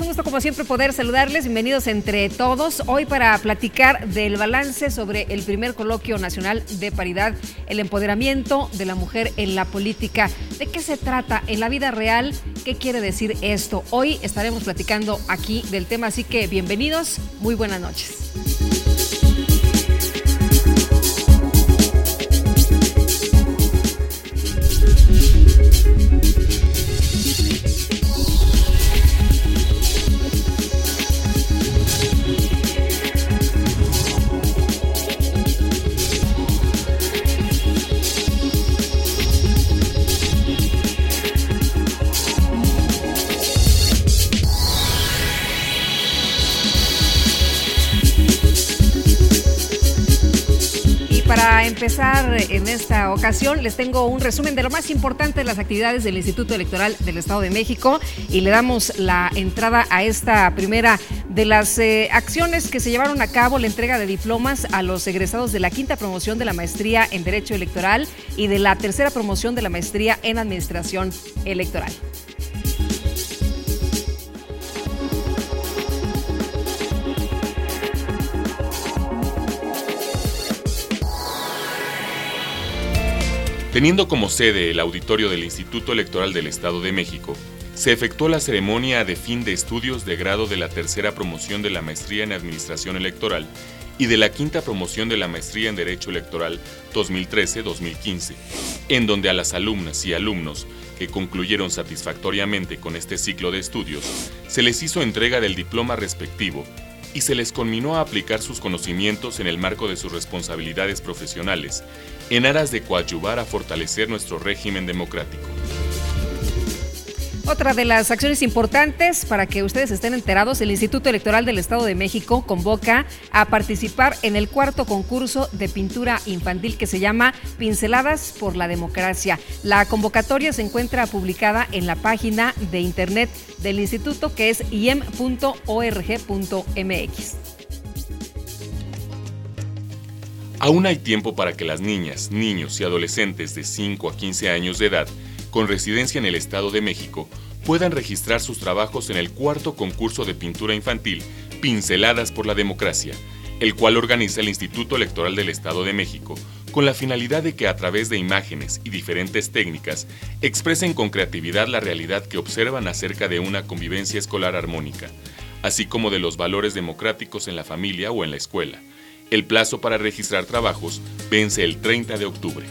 gusto como siempre poder saludarles, bienvenidos entre todos, hoy para platicar del balance sobre el primer coloquio nacional de paridad, el empoderamiento de la mujer en la política. ¿De qué se trata en la vida real? ¿Qué quiere decir esto? Hoy estaremos platicando aquí del tema, así que bienvenidos, muy buenas noches. Para empezar en esta ocasión les tengo un resumen de lo más importante de las actividades del Instituto Electoral del Estado de México y le damos la entrada a esta primera de las acciones que se llevaron a cabo, la entrega de diplomas a los egresados de la quinta promoción de la maestría en Derecho Electoral y de la tercera promoción de la maestría en Administración Electoral. Teniendo como sede el auditorio del Instituto Electoral del Estado de México, se efectuó la ceremonia de fin de estudios de grado de la tercera promoción de la maestría en Administración Electoral y de la quinta promoción de la maestría en Derecho Electoral 2013-2015, en donde a las alumnas y alumnos que concluyeron satisfactoriamente con este ciclo de estudios, se les hizo entrega del diploma respectivo y se les conminó a aplicar sus conocimientos en el marco de sus responsabilidades profesionales, en aras de coadyuvar a fortalecer nuestro régimen democrático. Otra de las acciones importantes para que ustedes estén enterados, el Instituto Electoral del Estado de México convoca a participar en el cuarto concurso de pintura infantil que se llama Pinceladas por la Democracia. La convocatoria se encuentra publicada en la página de internet del instituto, que es iem.org.mx. Aún hay tiempo para que las niñas, niños y adolescentes de 5 a 15 años de edad, con residencia en el Estado de México, puedan registrar sus trabajos en el cuarto concurso de pintura infantil Pinceladas por la Democracia, el cual organiza el Instituto Electoral del Estado de México, con la finalidad de que a través de imágenes y diferentes técnicas expresen con creatividad la realidad que observan acerca de una convivencia escolar armónica, así como de los valores democráticos en la familia o en la escuela. El plazo para registrar trabajos vence el 30 de octubre.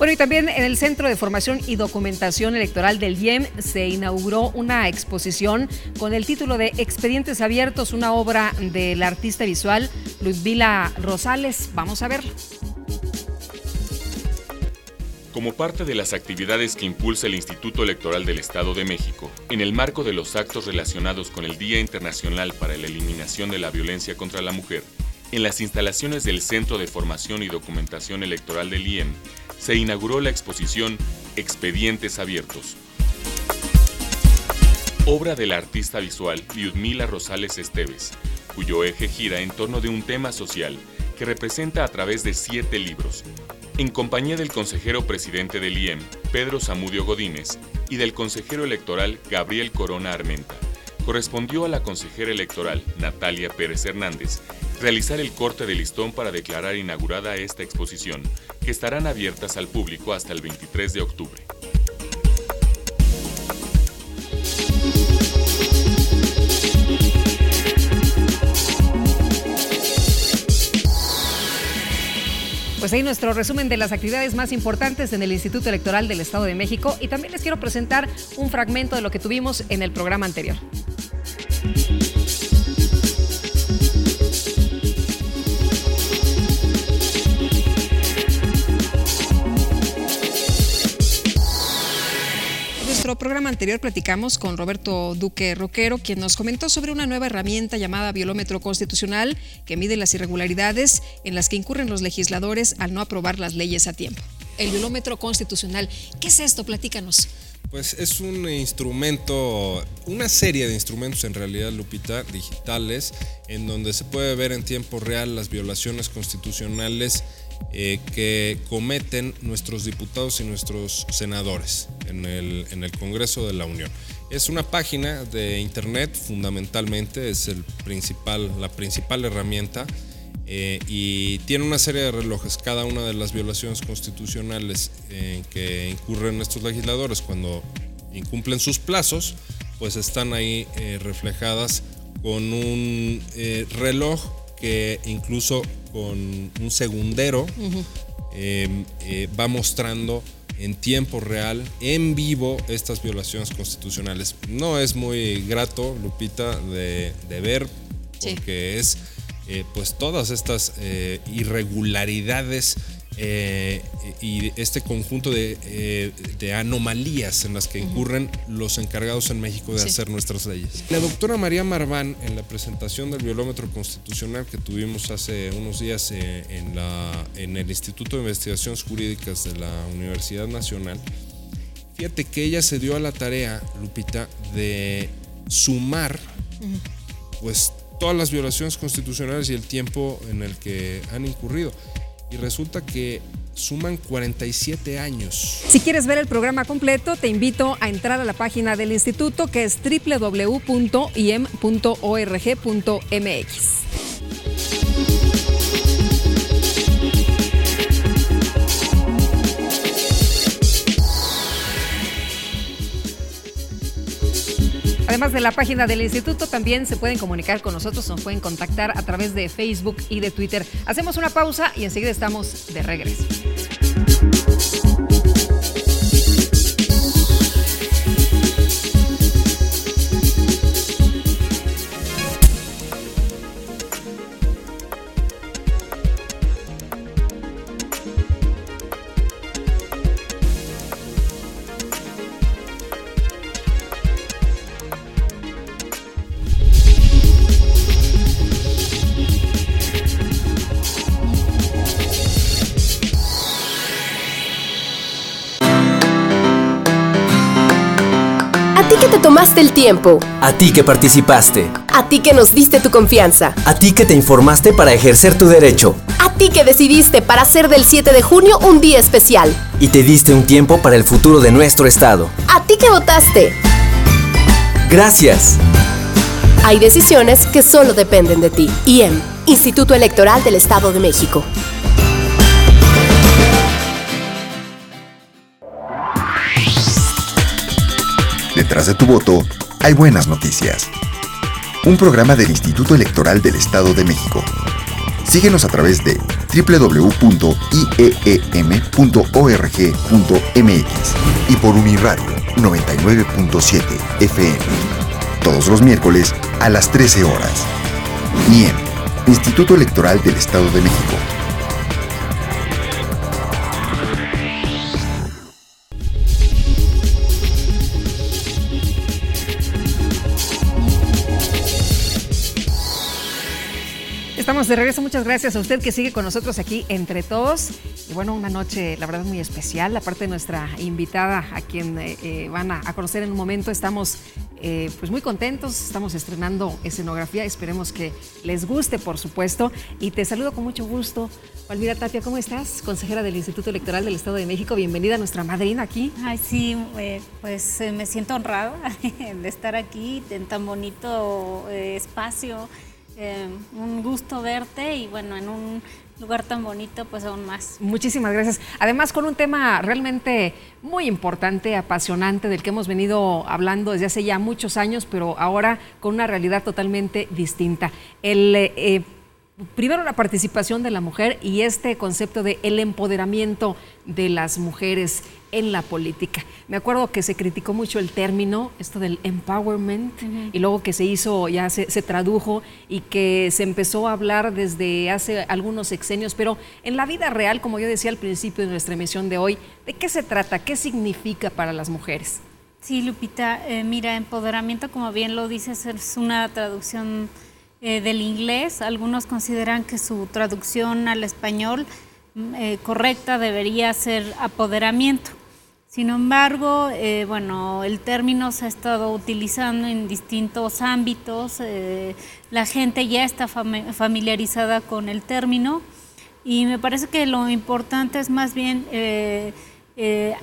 Bueno, y también en el Centro de Formación y Documentación Electoral del IEM se inauguró una exposición con el título de Expedientes Abiertos, una obra del artista visual Ludmila Rosales. Vamos a verlo. Como parte de las actividades que impulsa el Instituto Electoral del Estado de México, en el marco de los actos relacionados con el Día Internacional para la Eliminación de la Violencia contra la Mujer, en las instalaciones del Centro de Formación y Documentación Electoral del IEM, se inauguró la exposición Expedientes Abiertos, obra de la artista visual Ludmila Rosales Esteves, cuyo eje gira en torno de un tema social que representa a través de 7 libros, en compañía del consejero presidente del IEM, Pedro Zamudio Godínez, y del consejero electoral Gabriel Corona Armenta. Correspondió a la consejera electoral Natalia Pérez Hernández realizar el corte de listón para declarar inaugurada esta exposición, que estarán abiertas al público hasta el 23 de octubre. Pues ahí nuestro resumen de las actividades más importantes en el Instituto Electoral del Estado de México, y también les quiero presentar un fragmento de lo que tuvimos en el programa anterior. nuestro programa anterior platicamos con Roberto Duque Roquero, quien nos comentó sobre una nueva herramienta llamada Violómetro Constitucional que mide las irregularidades en las que incurren los legisladores al no aprobar las leyes a tiempo. El Violómetro Constitucional, ¿qué es esto? Platícanos. Pues es un instrumento, una serie de instrumentos en realidad, Lupita, digitales, en donde se puede ver en tiempo real las violaciones constitucionales que cometen nuestros diputados y nuestros senadores en el Congreso de la Unión. Es una página de internet, fundamentalmente, es la principal herramienta, y tiene una serie de relojes. Cada una de las violaciones constitucionales en que incurren estos legisladores cuando incumplen sus plazos, pues están ahí reflejadas con un reloj que incluso con un segundero va mostrando en tiempo real, en vivo, estas violaciones constitucionales. No es muy grato, Lupita, de ver, porque es pues todas estas irregularidades y este conjunto de anomalías en las que incurren los encargados en México de hacer nuestras leyes. La doctora María Marván, en la presentación del violómetro constitucional que tuvimos hace unos días en el Instituto de Investigaciones Jurídicas de la Universidad Nacional, fíjate que ella se dio a la tarea, Lupita, de sumar pues todas las violaciones constitucionales y el tiempo en el que han incurrido. Y resulta que suman 47 años. Si quieres ver el programa completo, te invito a entrar a la página del instituto, que es www.iem.org.mx. Además de la página del instituto, también se pueden comunicar con nosotros, nos pueden contactar a través de Facebook y de Twitter. Hacemos una pausa y enseguida estamos de regreso. Tomaste el tiempo. A ti que participaste. A ti que nos diste tu confianza. A ti que te informaste para ejercer tu derecho. A ti que decidiste para hacer del 7 de junio un día especial. Y te diste un tiempo para el futuro de nuestro estado. A ti que votaste. Gracias. Hay decisiones que solo dependen de ti. IEM, Instituto Electoral del Estado de México. Detrás de tu voto hay buenas noticias. Un programa del Instituto Electoral del Estado de México. Síguenos a través de www.ieem.org.mx y por Uniradio 99.7 FM. Todos los miércoles a las 13 horas. IEM, Instituto Electoral del Estado de México. Estamos de regreso, muchas gracias a usted que sigue con nosotros aquí entre todos. Y bueno, una noche, la verdad, muy especial. Aparte de nuestra invitada, a quien van a conocer en un momento, estamos pues muy contentos, estamos estrenando escenografía, esperemos que les guste, por supuesto. Y te saludo con mucho gusto, Palmira Tapia, ¿cómo estás? Consejera del Instituto Electoral del Estado de México, bienvenida a nuestra madrina aquí. Ay, sí, pues me siento honrada de estar aquí en tan bonito espacio. Un gusto verte y bueno, en un lugar tan bonito, pues aún más. Muchísimas gracias. Además, con un tema realmente muy importante, apasionante, del que hemos venido hablando desde hace ya muchos años, pero ahora con una realidad totalmente distinta. Primero, la participación de la mujer y este concepto de el empoderamiento de las mujeres en la política. Me acuerdo que se criticó mucho el término, esto del empowerment, y luego que se hizo, ya se tradujo y que se empezó a hablar desde hace algunos sexenios, pero en la vida real, como yo decía al principio de nuestra emisión de hoy, ¿de qué se trata? ¿Qué significa para las mujeres? Sí, Lupita, mira, empoderamiento, como bien lo dices, es una traducción del inglés. Algunos consideran que su traducción al español correcta debería ser apoderamiento. Sin embargo, bueno, el término se ha estado utilizando en distintos ámbitos, la gente ya está familiarizada con el término, Y me parece que lo importante es más bien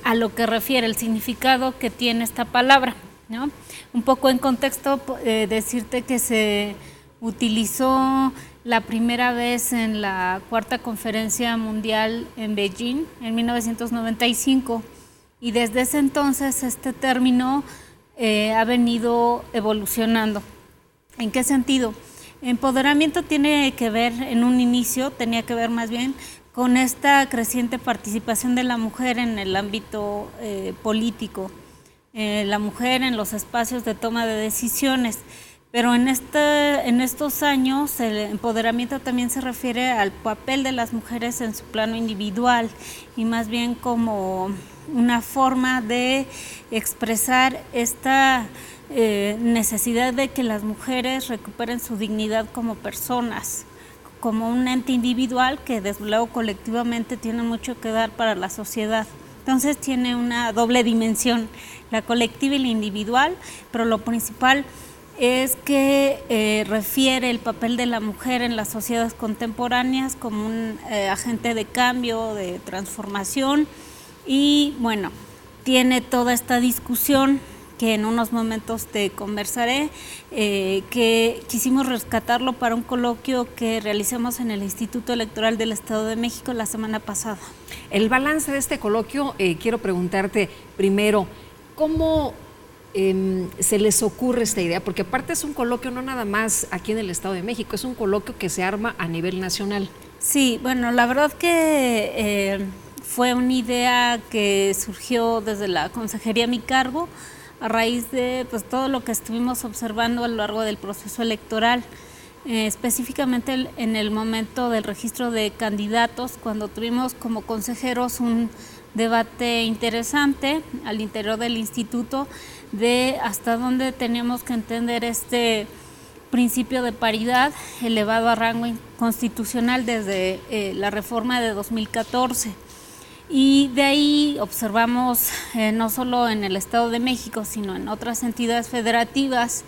a lo que refiere, el significado que tiene esta palabra, ¿no? Un poco en contexto, decirte que se utilizó la primera vez en la Cuarta Conferencia Mundial en Beijing en 1995, y desde ese entonces este término ha venido evolucionando. ¿En qué sentido? Empoderamiento tiene que ver, en un inicio, tenía que ver más bien con esta creciente participación de la mujer en el ámbito político, la mujer en los espacios de toma de decisiones. Pero en estos años el empoderamiento también se refiere al papel de las mujeres en su plano individual, y más bien como una forma de expresar esta necesidad de que las mujeres recuperen su dignidad como personas, como un ente individual que desde luego colectivamente tiene mucho que dar para la sociedad. Entonces tiene una doble dimensión, la colectiva y la individual, pero lo principal es que refiere el papel de la mujer en las sociedades contemporáneas como un agente de cambio, de transformación, y bueno, tiene toda esta discusión que en unos momentos te conversaré, que quisimos rescatarlo para un coloquio que realizamos en el Instituto Electoral del Estado de México la semana pasada. El balance de este coloquio, quiero preguntarte primero, ¿cómo se les ocurre esta idea? Porque aparte es un coloquio no nada más aquí en el Estado de México, es un coloquio que se arma a nivel nacional. Sí, bueno, la verdad que fue una idea que surgió desde la consejería a mi cargo, a raíz de pues, todo lo que estuvimos observando a lo largo del proceso electoral, específicamente en el momento del registro de candidatos, cuando tuvimos como consejeros un debate interesante al interior del instituto de hasta dónde teníamos que entender este principio de paridad elevado a rango constitucional desde la reforma de 2014. Y de ahí observamos no solo en el Estado de México, sino en otras entidades federativas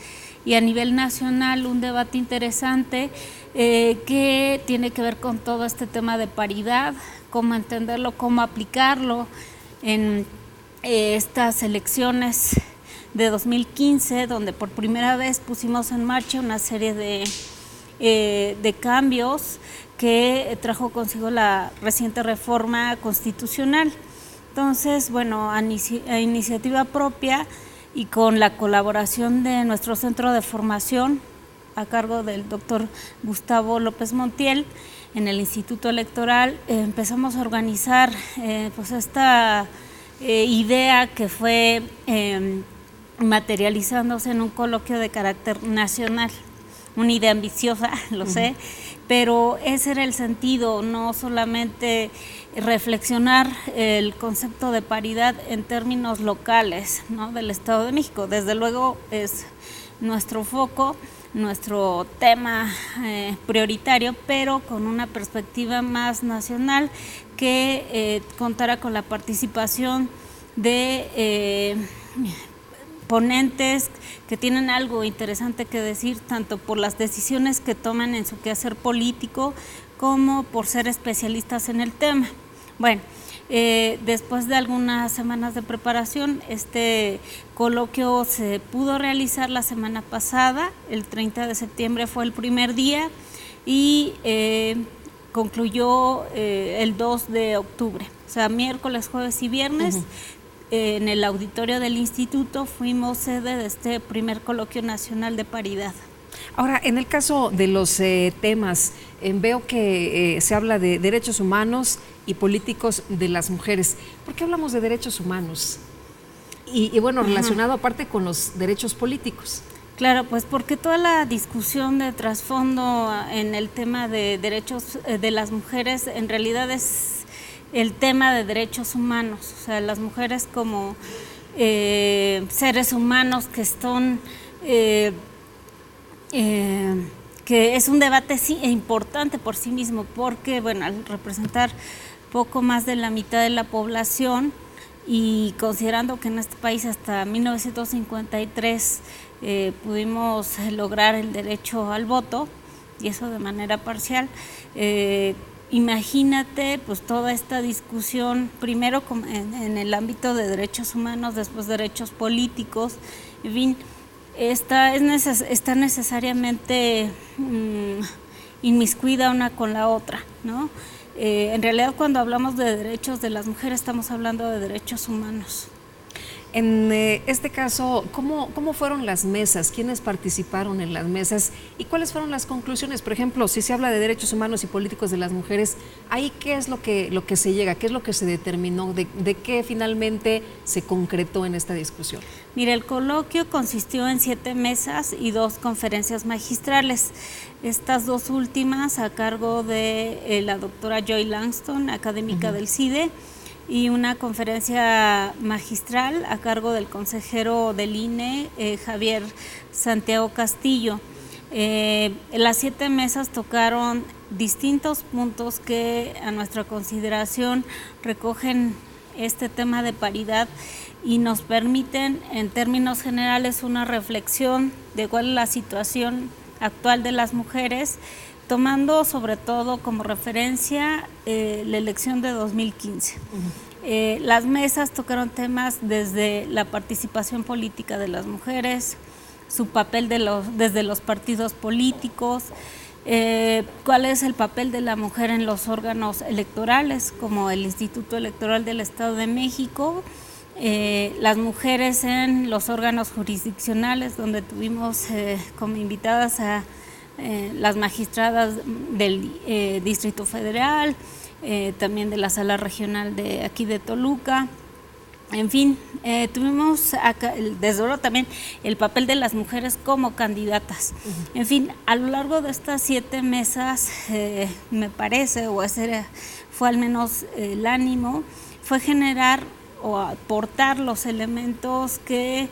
y a nivel nacional un debate interesante que tiene que ver con todo este tema de paridad, cómo entenderlo, cómo aplicarlo en estas elecciones de 2015, donde por primera vez pusimos en marcha una serie de cambios que trajo consigo la reciente reforma constitucional. Entonces, bueno, a iniciativa propia y con la colaboración de nuestro centro de formación a cargo del doctor Gustavo López Montiel en el Instituto Electoral, empezamos a organizar pues esta idea que fue materializándose en un coloquio de carácter nacional. Una idea ambiciosa, lo sé, pero ese era el sentido, no solamente reflexionar el concepto de paridad en términos locales, ¿no?, del Estado de México. Desde luego es nuestro foco, nuestro tema prioritario, pero con una perspectiva más nacional que contara con la participación de ponentes que tienen algo interesante que decir, tanto por las decisiones que toman en su quehacer político como por ser especialistas en el tema. Bueno, después de algunas semanas de preparación, este coloquio se pudo realizar la semana pasada, el 30 de septiembre fue el primer día y concluyó el 2 de octubre, o sea, miércoles, jueves y viernes. En el auditorio del instituto fuimos sede de este primer coloquio nacional de paridad. Ahora, en el caso de los temas, veo que se habla de derechos humanos y políticos de las mujeres. ¿Por qué hablamos de derechos humanos? Y bueno, relacionado aparte con los derechos políticos. Claro, pues porque toda la discusión de trasfondo en el tema de derechos de las mujeres en realidad es el tema de derechos humanos, o sea, las mujeres como seres humanos que están, que es un debate importante por sí mismo, porque bueno, al representar poco más de la mitad de la población y considerando que en este país hasta 1953 pudimos lograr el derecho al voto, y eso de manera parcial, imagínate pues toda esta discusión, primero en el ámbito de derechos humanos, después derechos políticos, en fin, está necesariamente inmiscuida una con la otra, ¿no? En realidad cuando hablamos de derechos de las mujeres estamos hablando de derechos humanos. En este caso, ¿cómo fueron las mesas? ¿Quiénes participaron en las mesas? ¿Y cuáles fueron las conclusiones? Por ejemplo, si se habla de derechos humanos y políticos de las mujeres, ¿ahí qué es lo que se llega? ¿Qué es lo que se determinó? ¿De qué finalmente se concretó en esta discusión? Mira, el coloquio consistió en 7 mesas y 2 conferencias magistrales. Estas 2 últimas a cargo de la doctora Joy Langston, académica del CIDE, y una conferencia magistral a cargo del consejero del INE, Javier Santiago Castillo. Las 7 mesas tocaron distintos puntos que a nuestra consideración recogen este tema de paridad y nos permiten en términos generales una reflexión de cuál es la situación actual de las mujeres, tomando sobre todo como referencia la elección de 2015. Las mesas tocaron temas desde la participación política de las mujeres, su papel desde los partidos políticos, cuál es el papel de la mujer en los órganos electorales, como el Instituto Electoral del Estado de México, las mujeres en los órganos jurisdiccionales, donde tuvimos como invitadas a las magistradas del Distrito Federal, también de la Sala Regional de aquí de Toluca. En fin, tuvimos acá, desde luego también el papel de las mujeres como candidatas. En fin, a lo largo de estas 7 mesas, me parece, o ese fue al menos el ánimo, fue generar o aportar los elementos que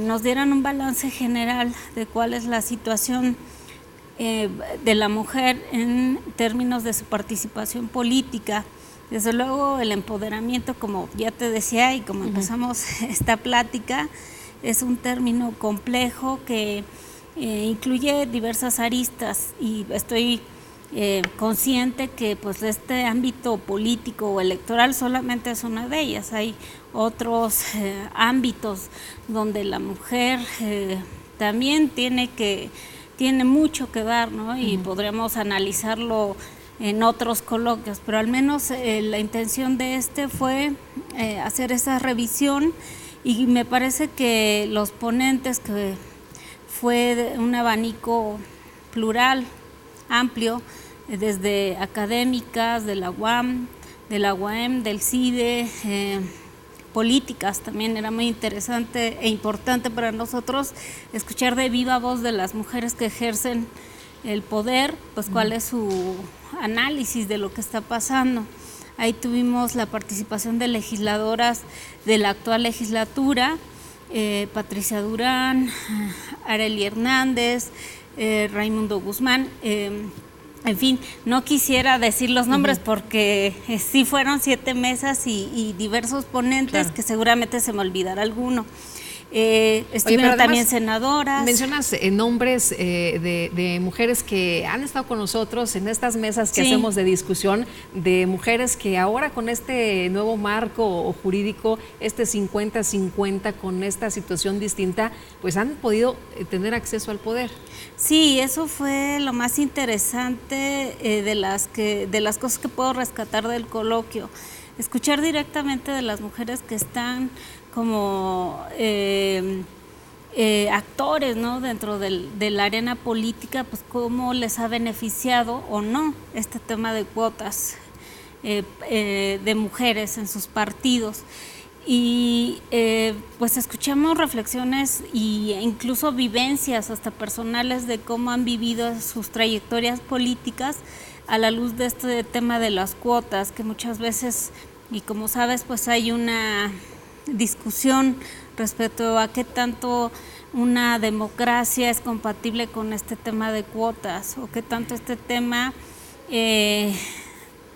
nos dieran un balance general de cuál es la situación de la mujer en términos de su participación política. Desde luego el empoderamiento, como ya te decía y como empezamos esta plática, es un término complejo que incluye diversas aristas y estoy consciente que pues este ámbito político o electoral solamente es una de ellas. Hay otros ámbitos donde la mujer también tiene mucho que dar, ¿no? Y podríamos analizarlo en otros coloquios, pero al menos la intención de fue hacer esa revisión, y me parece que los ponentes, que fue un abanico plural, amplio, desde académicas de la UAM, de la UAM, del CIDE, políticas, también era muy interesante e importante para nosotros escuchar de viva voz de las mujeres que ejercen el poder, pues cuál es su análisis de lo que está pasando. Ahí tuvimos la participación de legisladoras de la actual legislatura, Patricia Durán, Arely Hernández, Raimundo Guzmán, en fin, no quisiera decir los nombres porque sí fueron 7 mesas y diversos ponentes, que seguramente se me olvidará alguno. Estuvieron también senadoras. Mencionas nombres de mujeres que han estado con nosotros en estas mesas que hacemos de discusión, de mujeres que ahora con este nuevo marco jurídico, este 50-50, con esta situación distinta, pues han podido tener acceso al poder. Sí, eso fue lo más interesante de las cosas que puedo rescatar del coloquio. Escuchar directamente de las mujeres que están como actores, ¿no?, dentro de la arena política, pues cómo les ha beneficiado o no este tema de cuotas de mujeres en sus partidos. Y pues escuchamos reflexiones e incluso vivencias hasta personales de cómo han vivido sus trayectorias políticas a la luz de este tema de las cuotas, que muchas veces, y como sabes, pues hay una discusión respecto a qué tanto una democracia es compatible con este tema de cuotas, o qué tanto este tema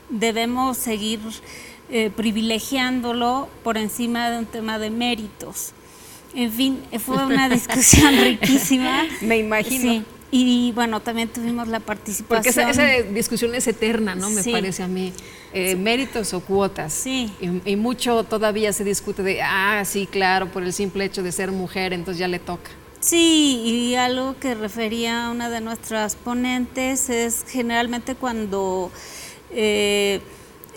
debemos seguir privilegiándolo por encima de un tema de méritos. En fin, fue una discusión riquísima. Me imagino. Sí. Y bueno, también tuvimos la participación. Porque esa discusión es eterna, ¿no? Me parece a mí. Méritos o cuotas. Sí. Y mucho todavía se discute de, sí, claro, por el simple hecho de ser mujer, entonces ya le toca. Sí, y algo que refería a una de nuestras ponentes es generalmente cuando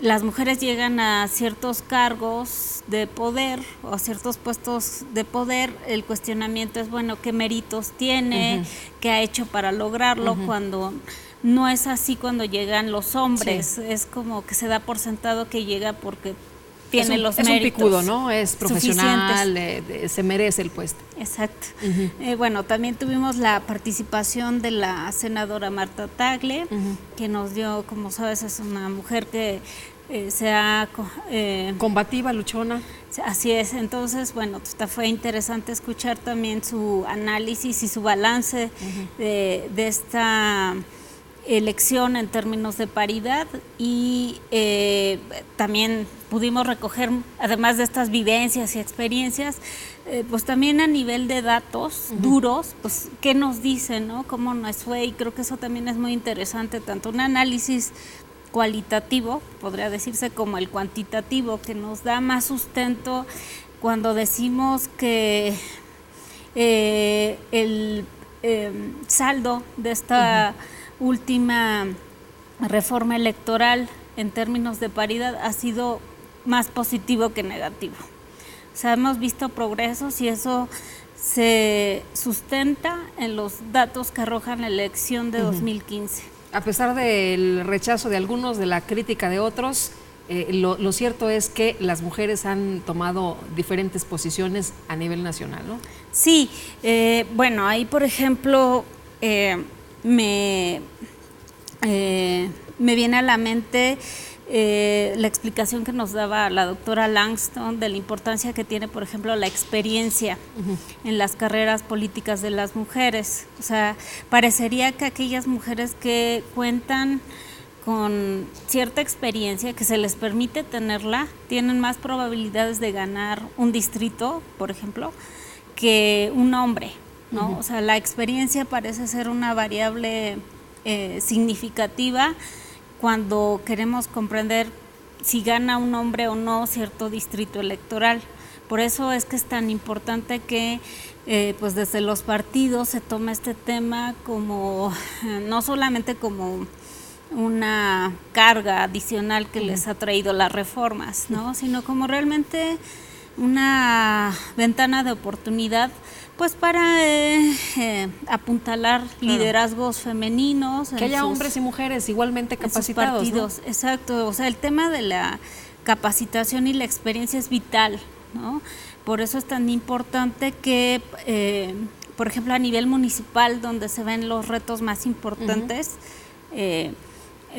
las mujeres llegan a ciertos cargos de poder o a ciertos puestos de poder, el cuestionamiento es, bueno, ¿qué méritos tiene? ¿Qué ha hecho para lograrlo? Cuando no es así cuando llegan los hombres, es como que se da por sentado que llega porque tiene los méritos. Es un picudo, ¿no? Es profesional, se merece el puesto. Exacto. Bueno, también tuvimos la participación de la senadora Marta Tagle, que nos dio, como sabes, es una mujer que combativa, luchona. Así es, entonces, bueno, fue interesante escuchar también su análisis y su balance de esta elección en términos de paridad y también pudimos recoger, además de estas vivencias y experiencias, pues también a nivel de datos duros, pues qué nos dicen, ¿no? Cómo nos fue, y creo que eso también es muy interesante, tanto un análisis cualitativo, podría decirse, como el cuantitativo, que nos da más sustento cuando decimos que el saldo de esta última reforma electoral en términos de paridad ha sido más positivo que negativo. O sea, hemos visto progresos y eso se sustenta en los datos que arrojan la elección de 2015. A pesar del rechazo de algunos, de la crítica de otros, lo cierto es que las mujeres han tomado diferentes posiciones a nivel nacional, ¿no? Sí, bueno, ahí por ejemplo me viene a la mente la explicación que nos daba la doctora Langston de la importancia que tiene, por ejemplo, la experiencia en las carreras políticas de las mujeres. O sea, parecería que aquellas mujeres que cuentan con cierta experiencia, que se les permite tenerla, tienen más probabilidades de ganar un distrito, por ejemplo, que un hombre, ¿no? O sea, la experiencia parece ser una variable significativa cuando queremos comprender si gana un hombre o no cierto distrito electoral. Por eso es que es tan importante que pues desde los partidos se tome este tema como no solamente como una carga adicional que les ha traído las reformas, ¿no? Sino como realmente una ventana de oportunidad, pues para apuntalar liderazgos femeninos. Que haya hombres y mujeres igualmente capacitados, partidos, ¿no? Exacto, o sea, el tema de la capacitación y la experiencia es vital, ¿no? Por eso es tan importante que, por ejemplo, a nivel municipal, donde se ven los retos más importantes,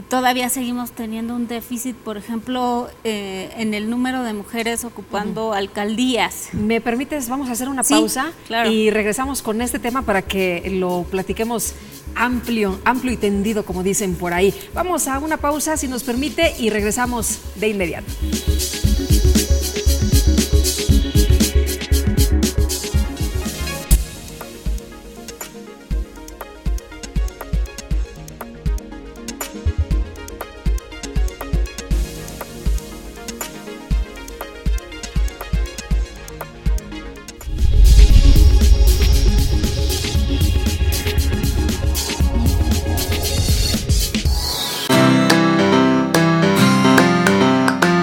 todavía seguimos teniendo un déficit, por ejemplo, en el número de mujeres ocupando alcaldías. ¿Me permites? Vamos a hacer una pausa, claro, y regresamos con este tema para que lo platiquemos amplio y tendido, como dicen por ahí. Vamos a una pausa, si nos permite, y regresamos de inmediato.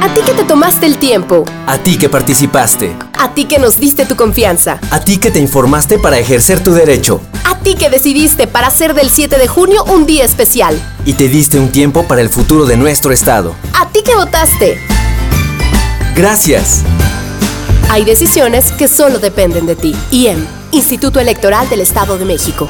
A ti que te tomaste el tiempo. A ti que participaste. A ti que nos diste tu confianza. A ti que te informaste para ejercer tu derecho. A ti que decidiste para hacer del 7 de junio un día especial. Y te diste un tiempo para el futuro de nuestro estado. A ti que votaste. Gracias. Hay decisiones que solo dependen de ti. IEM, Instituto Electoral del Estado de México.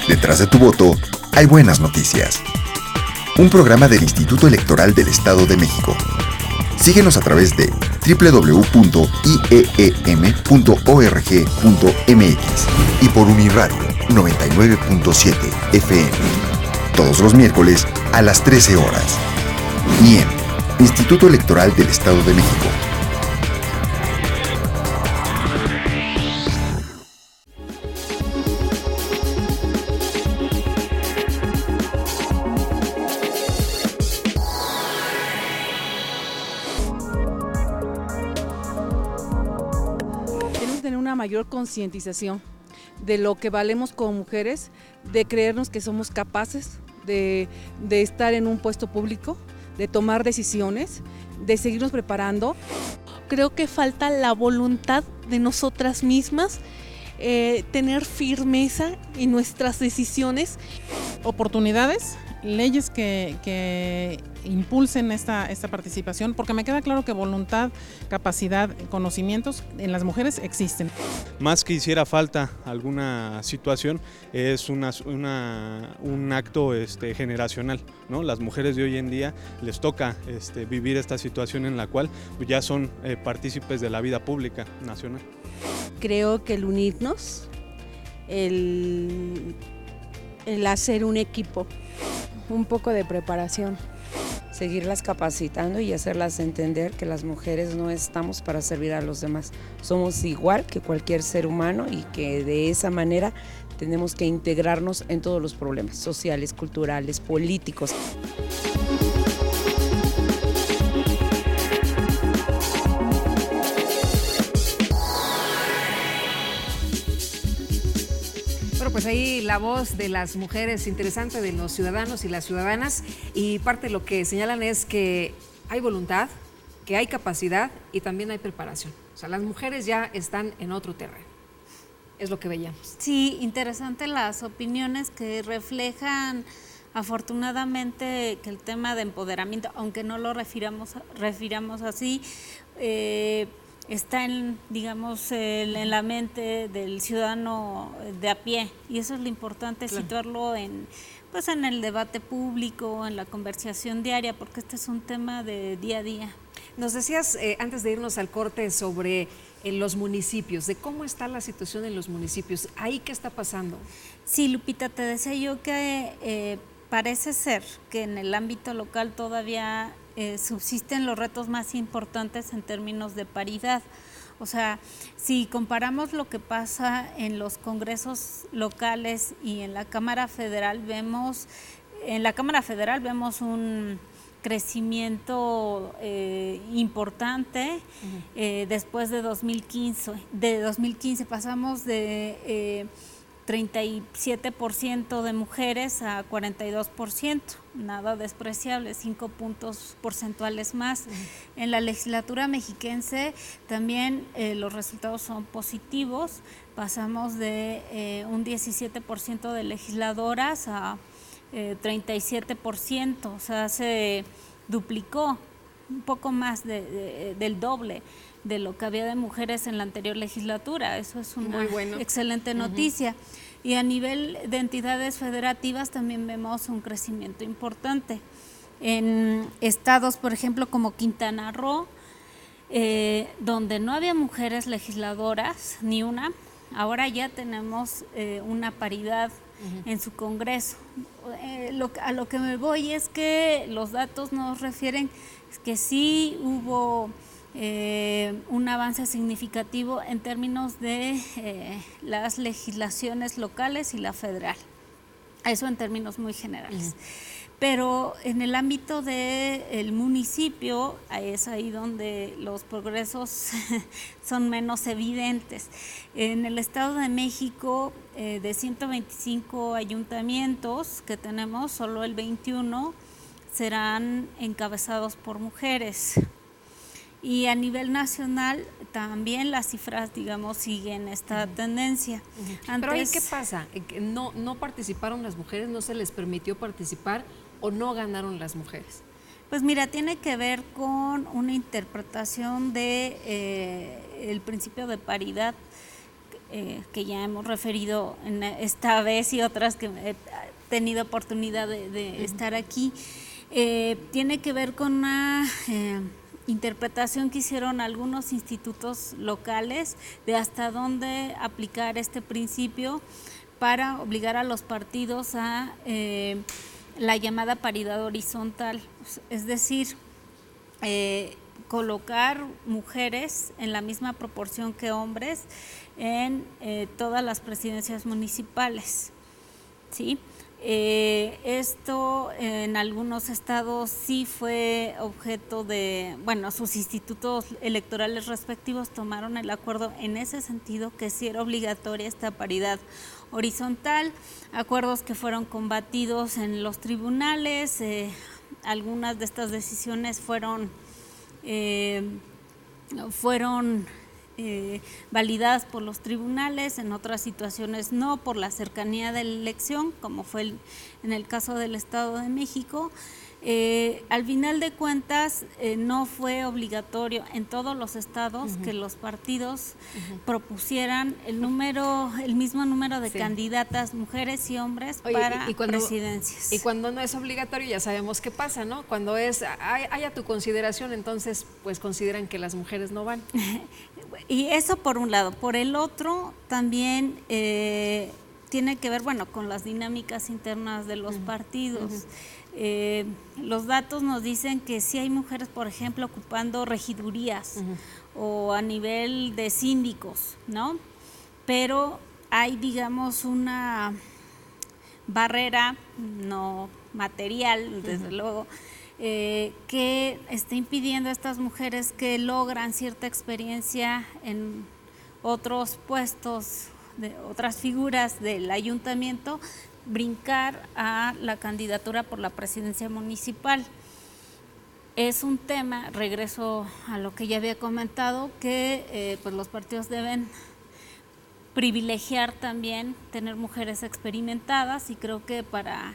Detrás de tu voto hay buenas noticias. Un programa del Instituto Electoral del Estado de México. Síguenos a través de www.ieem.org.mx y por Uniradio 99.7 FM. Todos los miércoles a las 13 horas. IEM, Instituto Electoral del Estado de México. mayor concientización de lo que valemos como mujeres, de creernos que somos capaces de estar en un puesto público, de tomar decisiones, de seguirnos preparando. Creo que falta la voluntad de nosotras mismas, tener firmeza en nuestras decisiones. Oportunidades, leyes que impulsen esta participación, porque me queda claro que voluntad, capacidad, conocimientos en las mujeres existen. Más que hiciera falta alguna situación, es un acto generacional, ¿no? Las mujeres de hoy en día les toca vivir esta situación en la cual ya son partícipes de la vida pública nacional. Creo que el unirnos, el hacer un equipo, un poco de preparación, seguirlas capacitando y hacerlas entender que las mujeres no estamos para servir a los demás, somos igual que cualquier ser humano y que de esa manera tenemos que integrarnos en todos los problemas sociales, culturales, políticos. Pues ahí la voz de las mujeres interesante, de los ciudadanos y las ciudadanas, y parte de lo que señalan es que hay voluntad, que hay capacidad y también hay preparación. O sea, las mujeres ya están en otro terreno. Es lo que veíamos. Sí, interesante las opiniones que reflejan afortunadamente que el tema de empoderamiento, aunque no lo refiramos así, está en la mente del ciudadano de a pie, y eso es lo importante, claro, situarlo en el debate público, en la conversación diaria, porque este es un tema de día a día. Nos decías antes de irnos al corte sobre los municipios, de cómo está la situación en los municipios, ¿ahí qué está pasando? Sí, Lupita, te decía yo que parece ser que en el ámbito local todavía subsisten los retos más importantes en términos de paridad. O sea, si comparamos lo que pasa en los congresos locales y en la Cámara Federal, vemos un crecimiento importante. Después de 2015 pasamos de 37% de mujeres a 42%, nada despreciable, 5 puntos porcentuales más. En la legislatura mexiquense también los resultados son positivos, pasamos de un 17% de legisladoras a 37%, o sea, se duplicó, un poco más del doble de lo que había de mujeres en la anterior legislatura. Eso es una excelente noticia. Y a nivel de entidades federativas también vemos un crecimiento importante. En estados, por ejemplo, como Quintana Roo, donde no había mujeres legisladoras, ni una, ahora ya tenemos una paridad en su Congreso. A lo que me voy es que los datos nos refieren que sí hubo un avance significativo en términos de las legislaciones locales y la federal. Eso en términos muy generales. Pero en el ámbito del municipio es ahí donde los progresos son menos evidentes. En el Estado de México, de 125 ayuntamientos que tenemos, solo el 21 serán encabezados por mujeres. Y a nivel nacional también las cifras, siguen esta tendencia. Pero ahí, ¿qué pasa? ¿No participaron las mujeres? ¿No se les permitió participar o no ganaron las mujeres? Pues mira, tiene que ver con una interpretación de el principio de paridad que ya hemos referido en esta vez y otras que he tenido oportunidad de estar aquí. Tiene que ver con una interpretación que hicieron algunos institutos locales de hasta dónde aplicar este principio para obligar a los partidos a la llamada paridad horizontal, es decir, colocar mujeres en la misma proporción que hombres en todas las presidencias municipales, ¿sí? Esto en algunos estados sí fue objeto de, bueno, sus institutos electorales respectivos tomaron el acuerdo en ese sentido, que sí era obligatoria esta paridad horizontal, acuerdos que fueron combatidos en los tribunales. Algunas de estas decisiones fueron validadas por los tribunales, en otras situaciones no, por la cercanía de la elección, como fue en el caso del Estado de México. Al final de cuentas, no fue obligatorio en todos los estados que los partidos propusieran el mismo número de candidatas, mujeres y hombres, para presidencias. Y cuando no es obligatorio, ya sabemos qué pasa, ¿no? Cuando hay a tu consideración, entonces pues consideran que las mujeres no van. Y eso por un lado. Por el otro, también tiene que ver, bueno, con las dinámicas internas de los partidos. Los datos nos dicen que sí hay mujeres, por ejemplo, ocupando regidurías o a nivel de síndicos, ¿no? Pero hay, digamos, una barrera no material, desde luego, que está impidiendo a estas mujeres que logran cierta experiencia en otros puestos, de otras figuras del ayuntamiento, brincar a la candidatura por la presidencia municipal. Es un tema, regreso a lo que ya había comentado, que pues los partidos deben privilegiar también tener mujeres experimentadas, y creo que para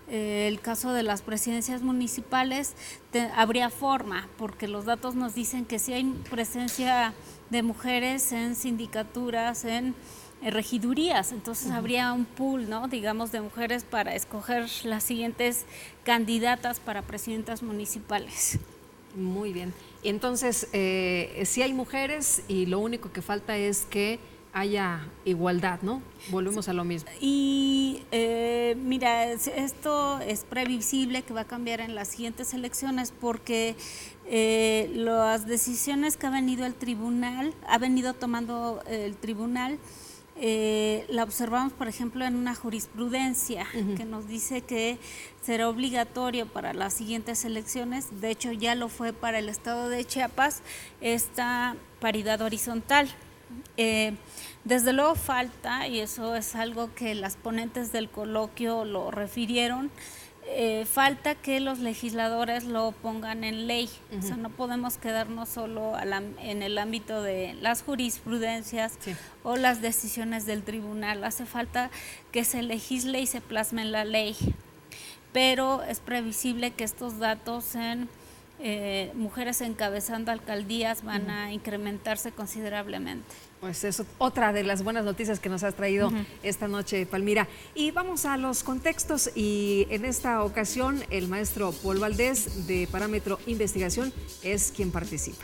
el caso de las presidencias municipales habría forma, porque los datos nos dicen que sí hay presencia de mujeres en sindicaturas, en regidurías, entonces habría un pool, ¿no?, digamos, de mujeres para escoger las siguientes candidatas para presidentas municipales. Muy bien. Entonces, sí hay mujeres y lo único que falta es que haya igualdad, ¿no? Volvemos a lo mismo. Y mira, esto es previsible que va a cambiar en las siguientes elecciones, porque las decisiones que ha venido tomando el tribunal, la observamos, por ejemplo, en una jurisprudencia que nos dice que será obligatorio para las siguientes elecciones. De hecho, ya lo fue para el estado de Chiapas, esta paridad horizontal. Desde luego falta, y eso es algo que las ponentes del coloquio lo refirieron, falta que los legisladores lo pongan en ley. O sea, no podemos quedarnos solo en el ámbito de las jurisprudencias o las decisiones del tribunal. Hace falta que se legisle y se plasme en la ley. Pero es previsible que estos datos en mujeres encabezando alcaldías van a incrementarse considerablemente. Pues es otra de las buenas noticias que nos has traído esta noche, Palmira. Y vamos a los contextos, y en esta ocasión el maestro Paul Valdés, de Parámetro Investigación, es quien participa.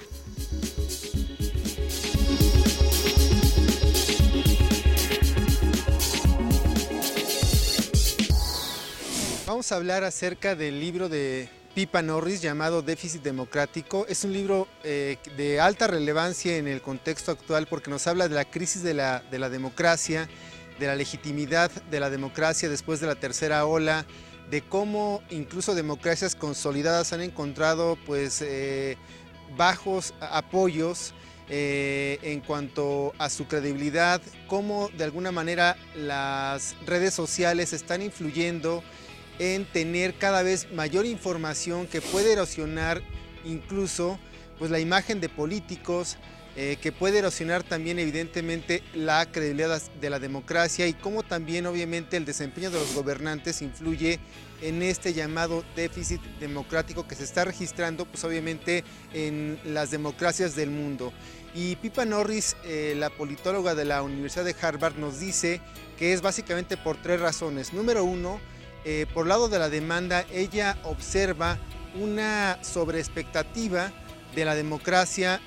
Vamos a hablar acerca del libro de Pippa Norris llamado Déficit Democrático. Es un libro de alta relevancia en el contexto actual, porque nos habla de la crisis de la democracia, de la legitimidad de la democracia después de la tercera ola, de cómo incluso democracias consolidadas han encontrado pues bajos apoyos en cuanto a su credibilidad, cómo de alguna manera las redes sociales están influyendo en tener cada vez mayor información que puede erosionar incluso pues la imagen de políticos, que puede erosionar también evidentemente la credibilidad de la democracia, y cómo también obviamente el desempeño de los gobernantes influye en este llamado déficit democrático que se está registrando pues obviamente en las democracias del mundo. Y Pippa Norris, la politóloga de la Universidad de Harvard, nos dice que es básicamente por tres razones. Número uno, por lado de la demanda, ella observa una sobreexpectativa de la democracia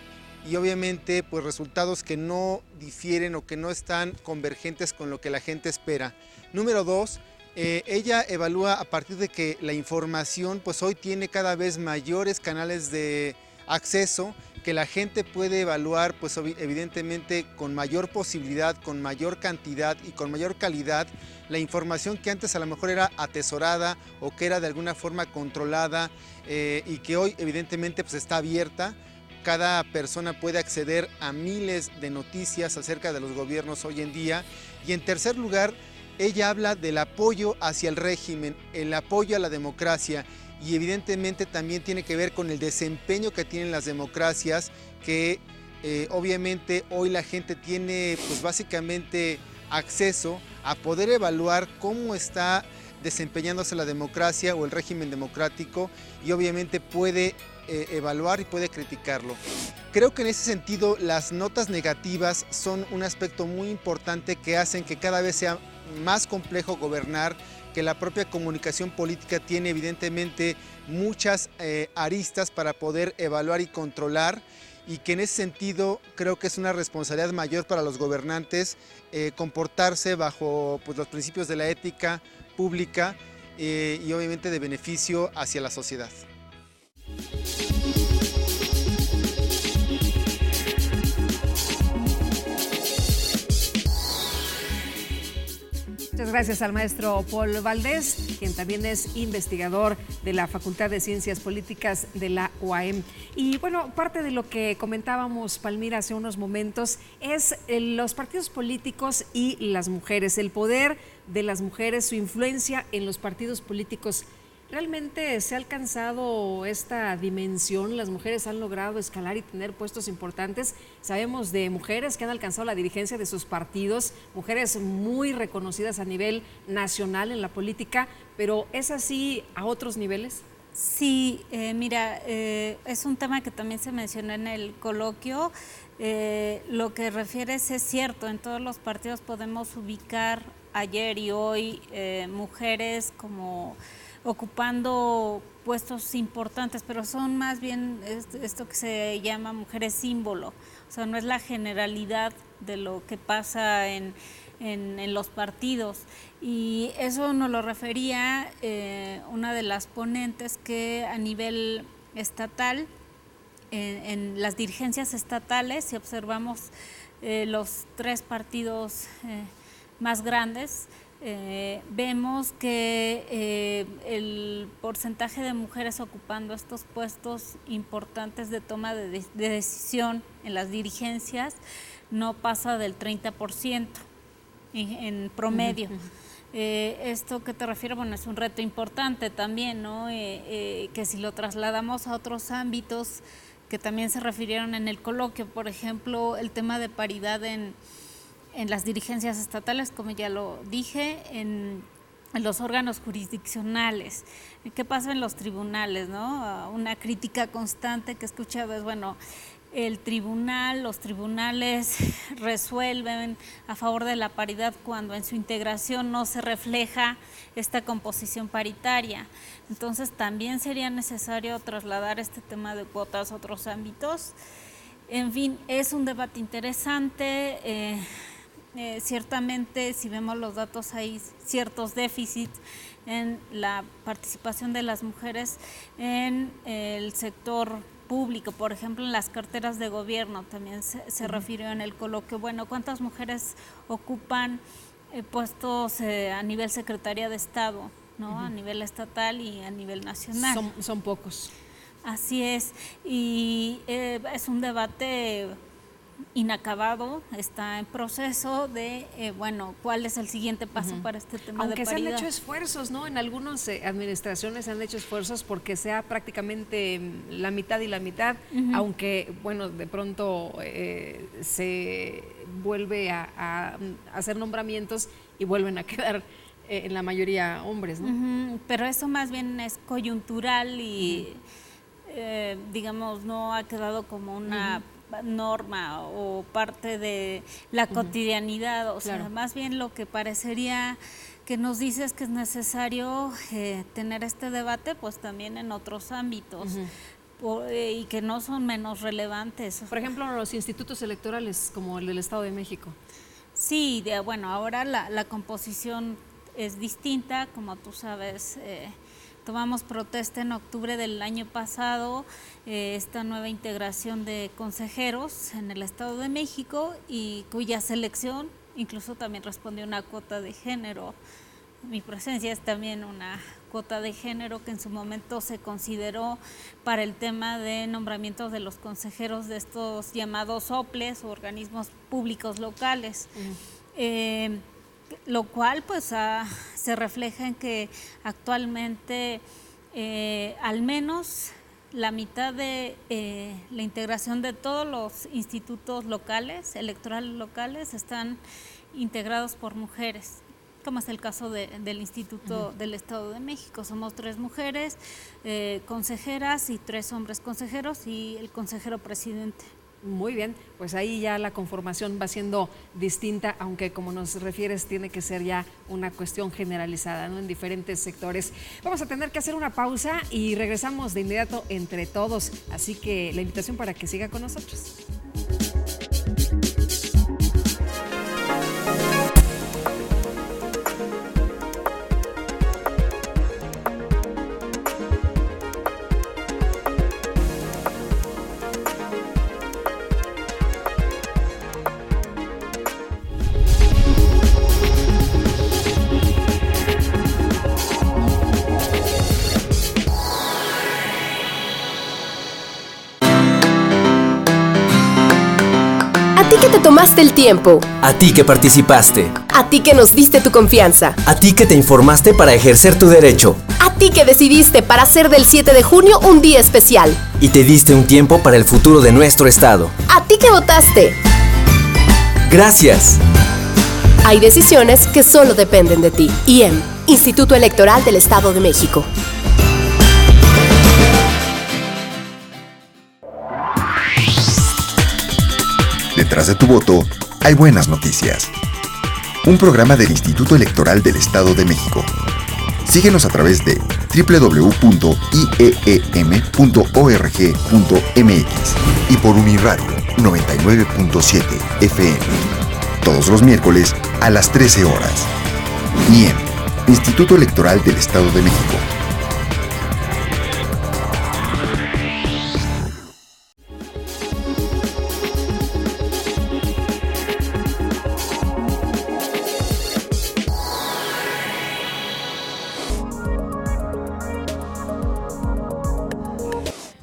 y obviamente pues resultados que no difieren o que no están convergentes con lo que la gente espera. Número dos, ella evalúa a partir de que la información pues hoy tiene cada vez mayores canales de acceso, que la gente puede evaluar, pues evidentemente con mayor posibilidad, con mayor cantidad y con mayor calidad, la información que antes a lo mejor era atesorada o que era de alguna forma controlada y que hoy evidentemente pues está abierta. Cada persona puede acceder a miles de noticias acerca de los gobiernos hoy en día. Y en tercer lugar, ella habla del apoyo hacia el régimen, el apoyo a la democracia, y evidentemente también tiene que ver con el desempeño que tienen las democracias, que obviamente hoy la gente tiene pues básicamente acceso a poder evaluar cómo está desempeñándose la democracia o el régimen democrático, y obviamente puede evaluar y puede criticarlo. Creo que en ese sentido las notas negativas son un aspecto muy importante que hacen que cada vez sea más complejo gobernar, que la propia comunicación política tiene evidentemente muchas aristas para poder evaluar y controlar, y que en ese sentido creo que es una responsabilidad mayor para los gobernantes comportarse bajo pues, los principios de la ética pública y obviamente de beneficio hacia la sociedad. Muchas gracias al maestro Paul Valdés, quien también es investigador de la Facultad de Ciencias Políticas de la UAM. Y bueno, parte de lo que comentábamos, Palmira, hace unos momentos, es los partidos políticos y las mujeres, el poder de las mujeres, su influencia en los partidos políticos. ¿Realmente se ha alcanzado esta dimensión? ¿Las mujeres han logrado escalar y tener puestos importantes? Sabemos de mujeres que han alcanzado la dirigencia de sus partidos, mujeres muy reconocidas a nivel nacional en la política, pero ¿es así a otros niveles? Sí, mira, es un tema que también se mencionó en el coloquio. Lo que refieres es cierto, en todos los partidos podemos ubicar ayer y hoy mujeres como ocupando puestos importantes, pero son más bien esto que se llama mujeres símbolo, o sea, no es la generalidad de lo que pasa en los partidos. Y eso nos lo refería una de las ponentes, que a nivel estatal, en las dirigencias estatales, si observamos los tres partidos más grandes, vemos que el porcentaje de mujeres ocupando estos puestos importantes de toma de decisión en las dirigencias no pasa del 30% en promedio. Esto que te refiero, bueno, es un reto importante también, ¿no? Que si lo trasladamos a otros ámbitos que también se refirieron en el coloquio, por ejemplo, el tema de paridad en las dirigencias estatales, como ya lo dije, en los órganos jurisdiccionales. ¿Qué pasa en los tribunales, no? Una crítica constante que he escuchado es, bueno, los tribunales resuelven a favor de la paridad cuando en su integración no se refleja esta composición paritaria. Entonces también sería necesario trasladar este tema de cuotas a otros ámbitos. En fin, es un debate interesante. Ciertamente, si vemos los datos, hay ciertos déficits en la participación de las mujeres en el sector público, por ejemplo, en las carteras de gobierno. También se refirió en el coloquio, bueno, ¿cuántas mujeres ocupan puestos a nivel Secretaría de Estado, ¿no? A nivel estatal y a nivel nacional? Son pocos. Así es, y es un debate inacabado, está en proceso de, bueno, ¿cuál es el siguiente paso para este tema de paridad? Aunque se han hecho esfuerzos, ¿no? En algunas administraciones se han hecho esfuerzos porque sea prácticamente la mitad y la mitad, aunque, bueno, de pronto se vuelve a hacer nombramientos y vuelven a quedar en la mayoría hombres, ¿no? Pero eso más bien es coyuntural y, digamos, no ha quedado como una norma o parte de la cotidianidad, o sea, más bien lo que parecería que nos dice es que es necesario tener este debate pues también en otros ámbitos y que no son menos relevantes. Por ejemplo, los institutos electorales como el del Estado de México. Sí, bueno, ahora la composición es distinta, como tú sabes, tomamos protesta en octubre del año pasado, esta nueva integración de consejeros en el Estado de México y cuya selección incluso también respondió a una cuota de género. Mi presencia es también una cuota de género que en su momento se consideró para el tema de nombramientos de los consejeros de estos llamados OPLES o organismos públicos locales. Lo cual pues se refleja en que actualmente al menos la mitad de la integración de todos los institutos locales, electorales locales, están integrados por mujeres, como es el caso del Instituto del Estado de México. Somos 3 mujeres consejeras y 3 hombres consejeros y el consejero presidente. Muy bien, pues ahí ya la conformación va siendo distinta, aunque como nos refieres tiene que ser ya una cuestión generalizada, ¿no? En diferentes sectores. Vamos a tener que hacer una pausa y regresamos de inmediato entre todos, así que la invitación para que siga con nosotros. A ti que te tomaste el tiempo. A ti que participaste. A ti que nos diste tu confianza. A ti que te informaste para ejercer tu derecho. A ti que decidiste para hacer del 7 de junio un día especial. Y te diste un tiempo para el futuro de nuestro estado. A ti que votaste. Gracias. Hay decisiones que solo dependen de ti. IEM, Instituto Electoral del Estado de México. Detrás de tu voto hay buenas noticias. Un programa del Instituto Electoral del Estado de México. Síguenos a través de www.ieem.org.mx y por Uniradio 99.7 FM. Todos los miércoles a las 13 horas. IEM, Instituto Electoral del Estado de México.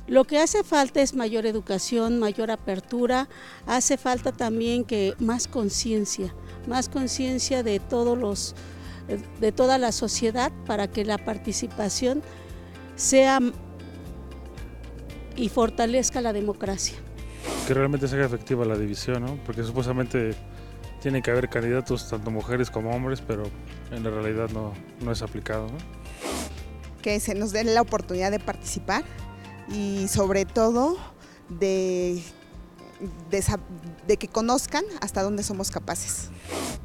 Lo que hace falta es mayor educación, mayor apertura, hace falta también que más conciencia de de toda la sociedad para que la participación sea y fortalezca la democracia. Que realmente se haga efectiva la división, ¿no? Porque supuestamente tiene que haber candidatos tanto mujeres como hombres, pero en la realidad no es aplicado, ¿no? Que se nos dé la oportunidad de participar y sobre todo de que conozcan hasta dónde somos capaces.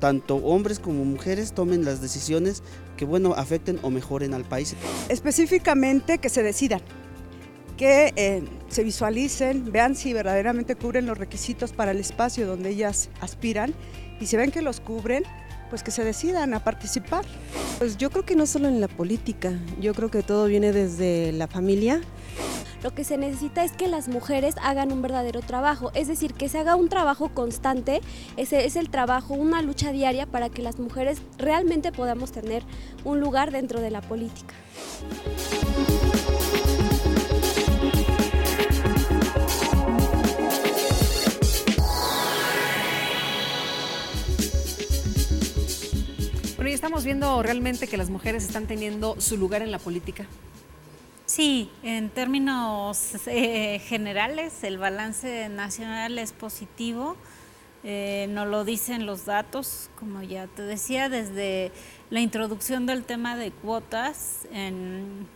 Tanto hombres como mujeres tomen las decisiones que afecten o mejoren al país. Específicamente que se decidan, que se visualicen, vean si verdaderamente cubren los requisitos para el espacio donde ellas aspiran y si ven que los cubren, pues que se decidan a participar. Pues yo creo que no solo en la política, yo creo que todo viene desde la familia. Lo que se necesita es que las mujeres hagan un verdadero trabajo, es decir, que se haga un trabajo constante, ese es el trabajo, una lucha diaria para que las mujeres realmente podamos tener un lugar dentro de la política. Bueno, y estamos viendo realmente que las mujeres están teniendo su lugar en la política. Sí, en términos generales el balance nacional es positivo, nos lo dicen los datos, como ya te decía, desde la introducción del tema de cuotas,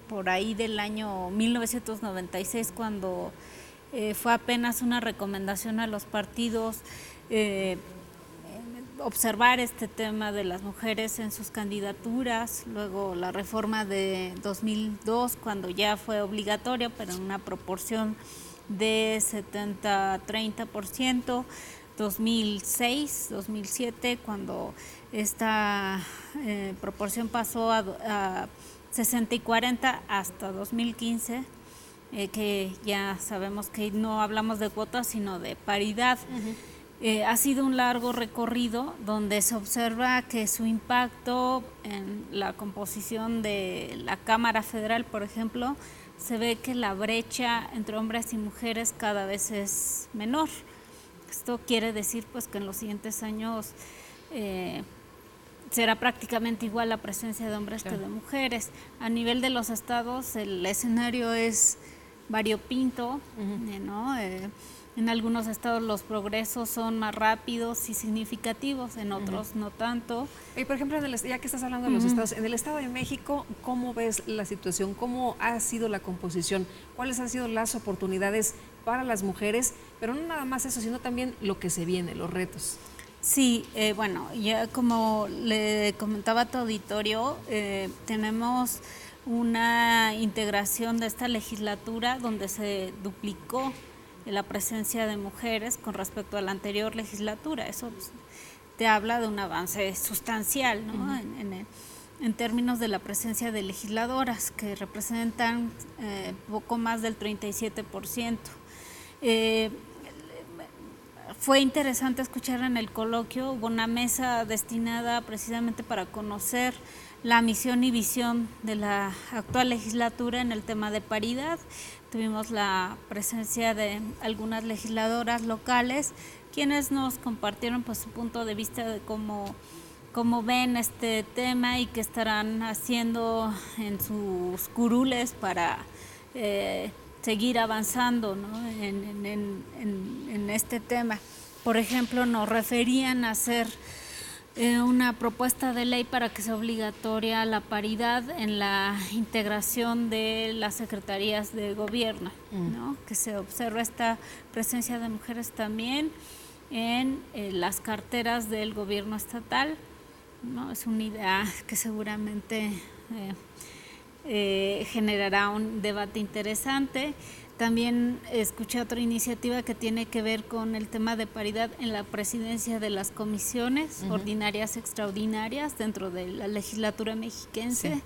por ahí del año 1996, cuando fue apenas una recomendación a los partidos observar este tema de las mujeres en sus candidaturas, luego la reforma de 2002 cuando ya fue obligatoria, pero en una proporción de 70-30%, 2006, 2007 cuando esta proporción pasó a 60 y 40 hasta 2015, que ya sabemos que no hablamos de cuotas sino de paridad. Ha sido un largo recorrido donde se observa que su impacto en la composición de la Cámara Federal, por ejemplo, se ve que la brecha entre hombres y mujeres cada vez es menor. Esto quiere decir pues que en los siguientes años será prácticamente igual la presencia de hombres que de mujeres. A nivel de los estados el escenario es variopinto, ¿no? En algunos estados los progresos son más rápidos y significativos, en otros no tanto. Y por ejemplo, ya que estás hablando de los estados, en el Estado de México, ¿cómo ves la situación? ¿Cómo ha sido la composición? ¿Cuáles han sido las oportunidades para las mujeres? Pero no nada más eso, sino también lo que se viene, los retos. Sí, bueno, ya como le comentaba a tu auditorio, tenemos una integración de esta legislatura donde se duplicó la presencia de mujeres con respecto a la anterior legislatura. Eso te habla de un avance sustancial, ¿no? En términos de la presencia de legisladoras, que representan poco más del 37%. Fue interesante escuchar en el coloquio, hubo una mesa destinada precisamente para conocer la misión y visión de la actual legislatura en el tema de paridad. Tuvimos la presencia de algunas legisladoras locales, quienes nos compartieron pues su punto de vista de cómo ven este tema y qué estarán haciendo en sus curules para seguir avanzando, ¿no? en este tema. Por ejemplo, nos referían a hacer una propuesta de ley para que sea obligatoria la paridad en la integración de las secretarías de gobierno, ¿no? Que se observe esta presencia de mujeres también en las carteras del gobierno estatal, ¿no? Es una idea que seguramente generará un debate interesante. También escuché otra iniciativa que tiene que ver con el tema de paridad en la presidencia de las comisiones ordinarias, extraordinarias dentro de la legislatura mexiquense. Sí.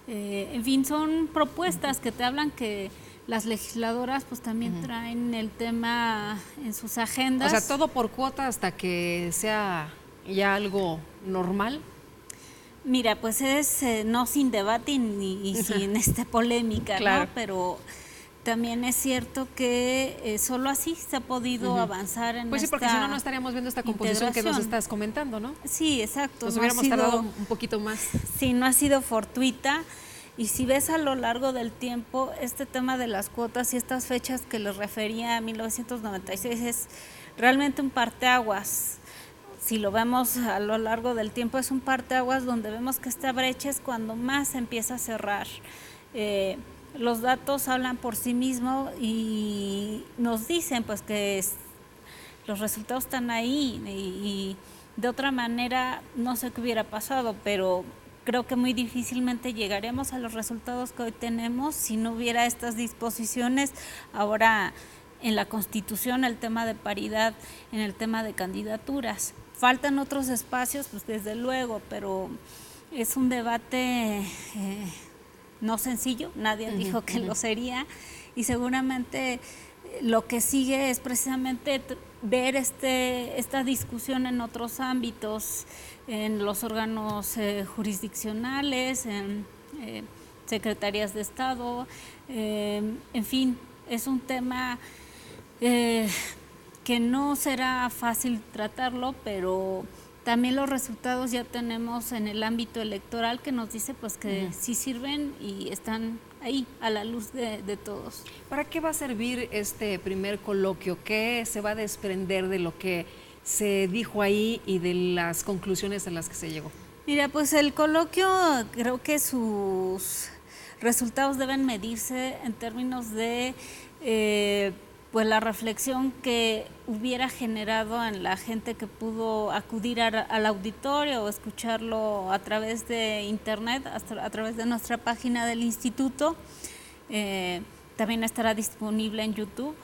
En fin, son propuestas que te hablan que las legisladoras pues también traen el tema en sus agendas. O sea, todo por cuota hasta que sea ya algo normal. Mira, pues es no sin debate y sin polémica, claro, ¿no? Pero también es cierto que solo así se ha podido avanzar en pues sí, porque si no, no estaríamos viendo esta composición que nos estás comentando, ¿no? Sí, exacto. Nos hubiéramos tardado un poquito más. Sí, no ha sido fortuita. Y si ves a lo largo del tiempo, este tema de las cuotas y estas fechas que les refería a 1996 es realmente un parteaguas. Si lo vemos a lo largo del tiempo, es un parteaguas donde vemos que esta brecha es cuando más se empieza a cerrar. Los datos hablan por sí mismos y nos dicen pues que los resultados están ahí y de otra manera no sé qué hubiera pasado, pero creo que muy difícilmente llegaremos a los resultados que hoy tenemos si no hubiera estas disposiciones ahora en la Constitución, el tema de paridad, en el tema de candidaturas. Faltan otros espacios, pues desde luego, pero es un debate no sencillo, nadie dijo que lo sería, y seguramente lo que sigue es precisamente ver esta discusión en otros ámbitos, en los órganos jurisdiccionales, en secretarías de Estado, en fin, es un tema que no será fácil tratarlo, pero también los resultados ya tenemos en el ámbito electoral que nos dice pues que sí sirven y están ahí a la luz de todos. ¿Para qué va a servir este primer coloquio? ¿Qué se va a desprender de lo que se dijo ahí y de las conclusiones a las que se llegó? Mira, pues el coloquio creo que sus resultados deben medirse en términos de pues la reflexión que hubiera generado en la gente que pudo acudir al auditorio o escucharlo a través de internet, a través de nuestra página del instituto. También estará disponible en YouTube,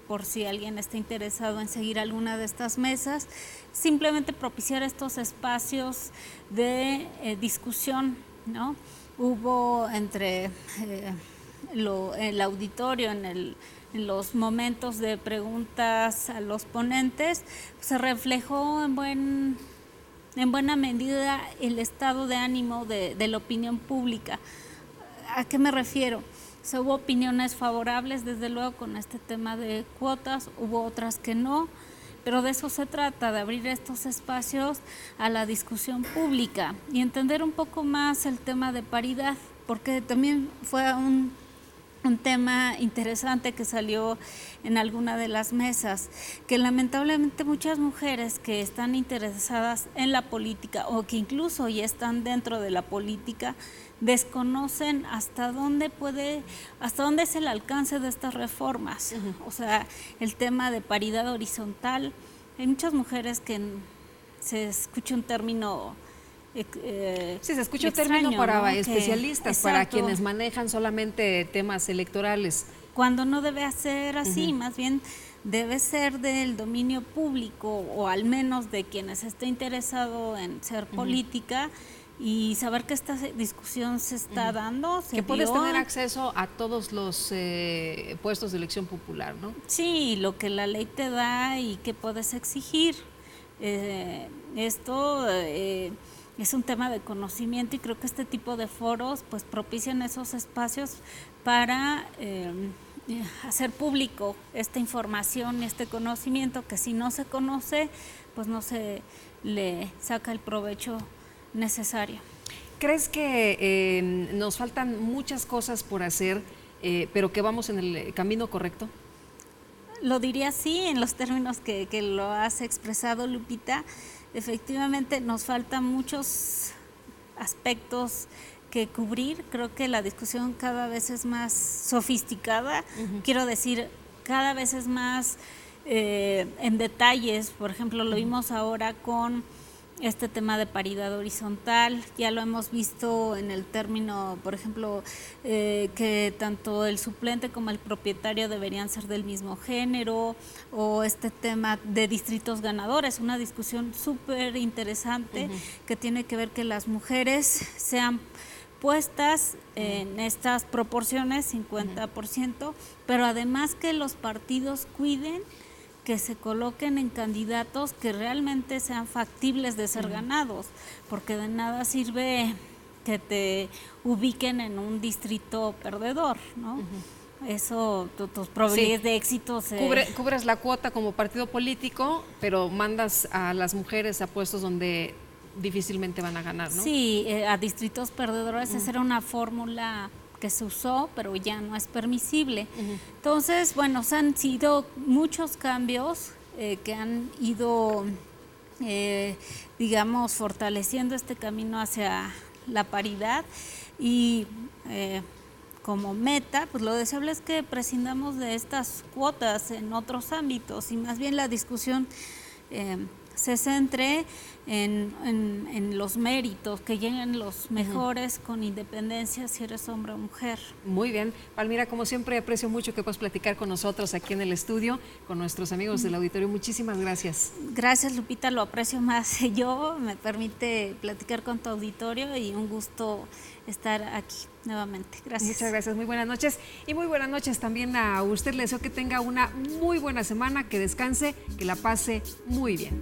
por si alguien está interesado en seguir alguna de estas mesas. Simplemente propiciar estos espacios de discusión, ¿no? hubo entre el auditorio, en los momentos de preguntas a los ponentes, se reflejó en buena medida el estado de ánimo de la opinión pública. ¿A qué me refiero? Hubo opiniones favorables, desde luego, con este tema de cuotas, hubo otras que no, pero de eso se trata, de abrir estos espacios a la discusión pública y entender un poco más el tema de paridad, porque también fue un tema interesante que salió en alguna de las mesas, que lamentablemente muchas mujeres que están interesadas en la política o que incluso ya están dentro de la política desconocen hasta dónde es el alcance de estas reformas. O sea, el tema de paridad horizontal. Hay muchas mujeres que se escucha un término se escucha un término para especialistas, para quienes manejan solamente temas electorales. Cuando no debe ser así, más bien debe ser del dominio público, o al menos de quienes esté interesado en ser política, y saber que esta discusión se está dando. Que puedes tener acceso a todos los puestos de elección popular, ¿no? Sí, lo que la ley te da y que puedes exigir. Esto es un tema de conocimiento, y creo que este tipo de foros pues propician esos espacios para hacer público esta información, este conocimiento, que si no se conoce, pues no se le saca el provecho necesario. ¿Crees que nos faltan muchas cosas por hacer, pero que vamos en el camino correcto? Lo diría así, en los términos que lo has expresado, Lupita. Efectivamente, nos faltan muchos aspectos que cubrir. Creo que la discusión cada vez es más sofisticada. Quiero decir, cada vez es más en detalles. Por ejemplo, lo vimos ahora con este tema de paridad horizontal. Ya lo hemos visto en el término, por ejemplo, que tanto el suplente como el propietario deberían ser del mismo género, o este tema de distritos ganadores, una discusión súper interesante que tiene que ver que las mujeres sean puestas en estas proporciones, 50%, pero además que los partidos cuiden que se coloquen en candidatos que realmente sean factibles de ser ganados, porque de nada sirve que te ubiquen en un distrito perdedor, ¿no? Eso, tus probabilidades de éxito cubres la cuota como partido político, pero mandas a las mujeres a puestos donde difícilmente van a ganar, ¿no? Sí, a distritos perdedores. Esa era una fórmula que se usó, pero ya no es permisible. Entonces, bueno, se han sido muchos cambios que han ido, digamos, fortaleciendo este camino hacia la paridad, y como meta, pues lo deseable es que prescindamos de estas cuotas en otros ámbitos, y más bien la discusión se centre en los méritos, que lleguen los mejores con independencia si eres hombre o mujer. Muy bien. Palmira, como siempre, aprecio mucho que puedas platicar con nosotros aquí en el estudio, con nuestros amigos del auditorio. Muchísimas gracias. Gracias, Lupita, lo aprecio más yo. Me permite platicar con tu auditorio, y un gusto estar aquí nuevamente. Gracias. Muchas gracias, muy buenas noches. Y muy buenas noches también a usted. Le deseo que tenga una muy buena semana, que descanse, que la pase muy bien.